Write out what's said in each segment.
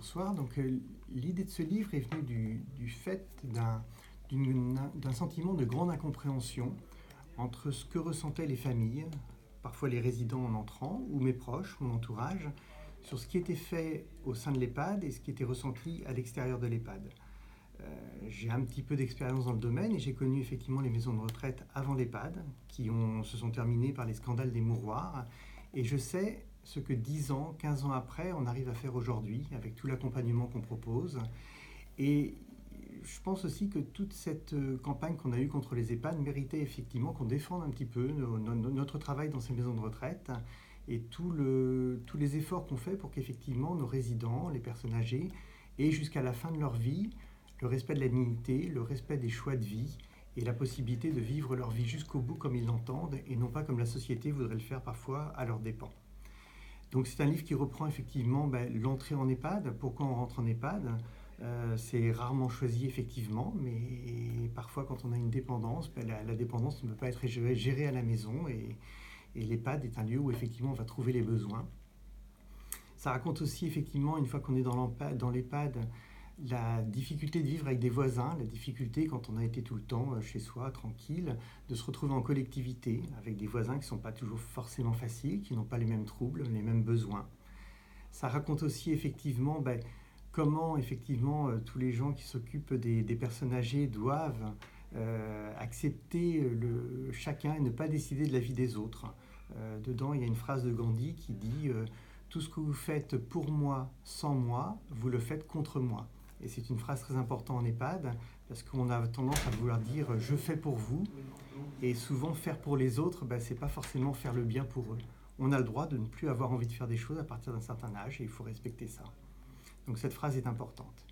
bonsoir. L'idée de ce livre est venue du fait d'un sentiment de grande incompréhension entre ce que ressentaient les familles, parfois les résidents en entrant, ou mes proches, mon entourage, sur ce qui était fait au sein de l'EHPAD et ce qui était ressenti à l'extérieur de l'EHPAD. J'ai un petit peu d'expérience dans le domaine et j'ai connu effectivement les maisons de retraite avant l'EHPAD, se sont terminées par les scandales des mouroirs. Et je sais ce que 10 ans, 15 ans après, on arrive à faire aujourd'hui, avec tout l'accompagnement qu'on propose. Et je pense aussi que toute cette campagne qu'on a eue contre les EHPAD méritait effectivement qu'on défende un petit peu notre travail dans ces maisons de retraite et tous les efforts qu'on fait pour qu'effectivement nos résidents, les personnes âgées, aient jusqu'à la fin de leur vie le respect de la dignité, le respect des choix de vie et la possibilité de vivre leur vie jusqu'au bout comme ils l'entendent et non pas comme la société voudrait le faire parfois à leurs dépens. Donc c'est un livre qui reprend effectivement l'entrée en EHPAD, pourquoi on rentre en EHPAD. C'est rarement choisi effectivement, mais parfois quand on a une dépendance, la dépendance ne peut pas être gérée à la maison et l'EHPAD est un lieu où effectivement on va trouver les besoins. Ça raconte aussi effectivement, une fois qu'on est dans l'EHPAD, la difficulté de vivre avec des voisins, la difficulté quand on a été tout le temps chez soi, tranquille, de se retrouver en collectivité avec des voisins qui ne sont pas toujours forcément faciles, qui n'ont pas les mêmes troubles, les mêmes besoins. Ça raconte aussi effectivement comment effectivement tous les gens qui s'occupent des personnes âgées doivent accepter chacun et ne pas décider de la vie des autres. Dedans, il y a une phrase de Gandhi qui dit tout ce que vous faites pour moi, sans moi, vous le faites contre moi. Et c'est une phrase très importante en EHPAD, parce qu'on a tendance à vouloir dire « je fais pour vous », et souvent faire pour les autres, c'est pas forcément faire le bien pour eux. On a le droit de ne plus avoir envie de faire des choses à partir d'un certain âge, et il faut respecter ça. Donc cette phrase est importante.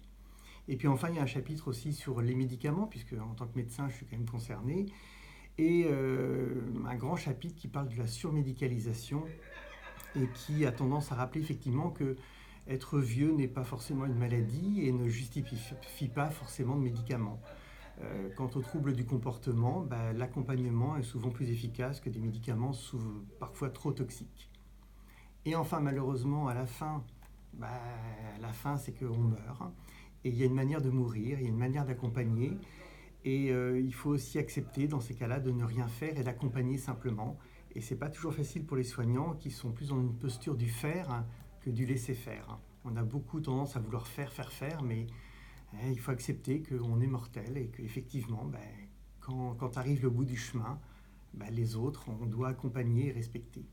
Et puis enfin, il y a un chapitre aussi sur les médicaments, puisque en tant que médecin, je suis quand même concerné, et un grand chapitre qui parle de la surmédicalisation, et qui a tendance à rappeler effectivement que être vieux n'est pas forcément une maladie et ne justifie pas forcément de médicaments. Quant aux troubles du comportement, l'accompagnement est souvent plus efficace que des médicaments parfois trop toxiques. Et enfin, malheureusement, à la fin, c'est qu'on meurt. Et il y a une manière de mourir, il y a une manière d'accompagner. Et il faut aussi accepter, dans ces cas-là, de ne rien faire et d'accompagner simplement. Et ce n'est pas toujours facile pour les soignants qui sont plus dans une posture du faire que du laisser faire. On a beaucoup tendance à vouloir faire, mais il faut accepter qu'on est mortel et qu'effectivement, quand arrive le bout du chemin, les autres, on doit accompagner et respecter.